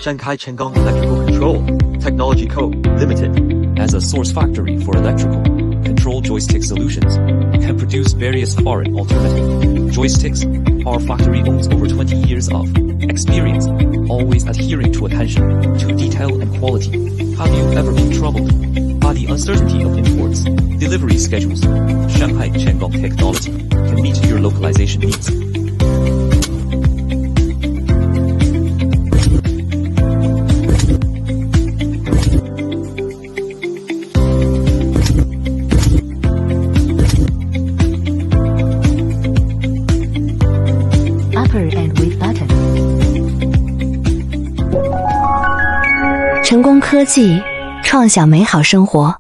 Shanghai Chengong Electrical Control Technology Co Ltd. As a source factory for electrical control joystick solutions, it can produce various foreign alternative joysticks. Our factory owns over 20 years of experience, always adhering to attention to detail and quality. Have you ever been troubled by the uncertainty of imports, delivery schedules? Shanghai Chengong Technology can meet your localization needs. Upper and with button. 成功科技，创想美好生活。